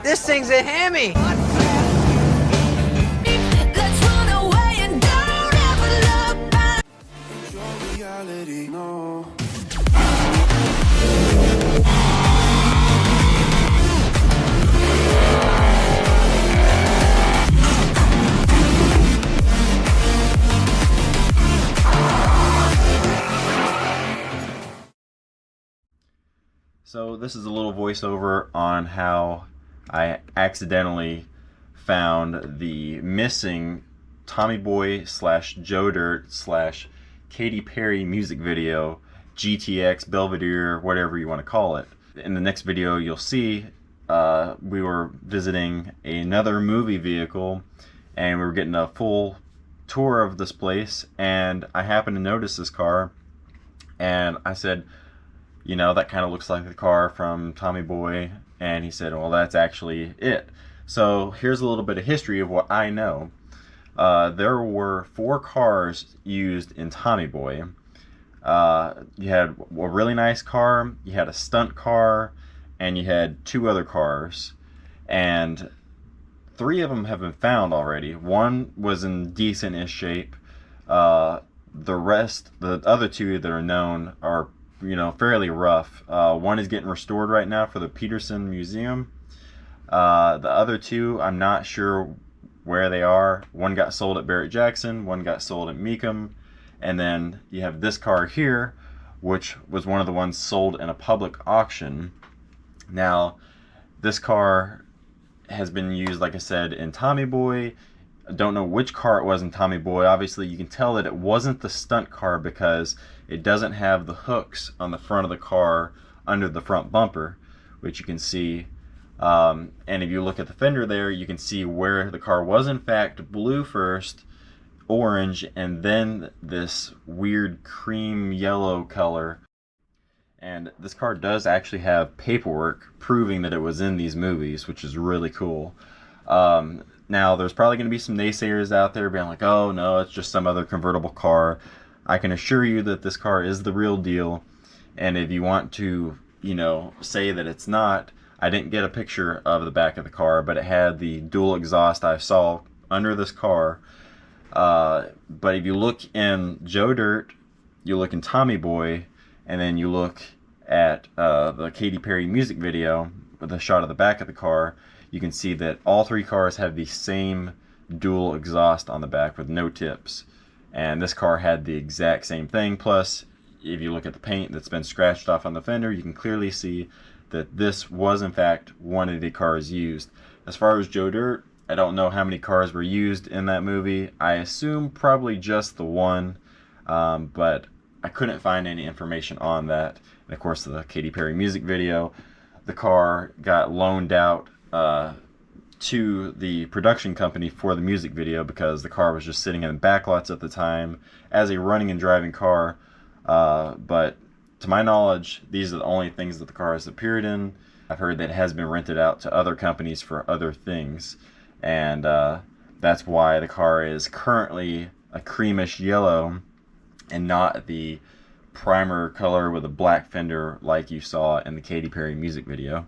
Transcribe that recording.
This thing's a Hemi. Let's run away and don't ever look back. It's your reality, no. So this is a little voiceover on how I accidentally found the missing Tommy Boy / Joe Dirt / Katy Perry music video, GTX, Belvedere, whatever you want to call it. In the next video you'll see we were visiting another movie vehicle and we were getting a full tour of this place, and I happened to notice this car and I said, you know, that kind of looks like the car from Tommy Boy. And he said, well, that's actually it. So here's a little bit of history of what I know. There were 4 cars used in Tommy Boy. You had a really nice car, you had a stunt car, and you had 2 other cars. And 3 of them have been found already. 1 was in decent-ish shape. The other 2 that are known are, you know, fairly rough. 1 is getting restored right now for the Peterson Museum. The other 2, I'm not sure where they are. 1 got sold at Barrett Jackson, 1 got sold at Meekum, and then you have this car here, which was one of the ones sold in a public auction. Now, this car has been used, like I said, in Tommy Boy. I don't know which car it was in Tommy Boy. Obviously, you can tell that it wasn't the stunt car because it doesn't have the hooks on the front of the car under the front bumper, which you can see. And if you look at the fender there, you can see where the car was in fact blue first, orange, and then this weird cream yellow color. And this car does actually have paperwork proving that it was in these movies, which is really cool. Now, there's probably going to be some naysayers out there being like, oh no, it's just some other convertible car. I can assure you that this car is the real deal. And if you want to, you know, say that it's not, I didn't get a picture of the back of the car, but it had the dual exhaust I saw under this car. But if you look in Joe Dirt, you look in Tommy Boy, and then you look at the Katy Perry music video with a shot of the back of the car, you can see that all 3 cars have the same dual exhaust on the back with no tips. And this car had the exact same thing. Plus, if you look at the paint that's been scratched off on the fender, you can clearly see that this was in fact one of the cars used. As far as Joe Dirt, I don't know how many cars were used in that movie. I assume probably just the 1, but I couldn't find any information on that. And of course, the Katy Perry music video, the car got loaned out to the production company for the music video because the car was just sitting in the backlots at the time as a running and driving car. But to my knowledge, these are the only things that the car has appeared in. I've heard that it has been rented out to other companies for other things, and that's why the car is currently a creamish yellow and not the primer color with a black fender like you saw in the Katy Perry music video.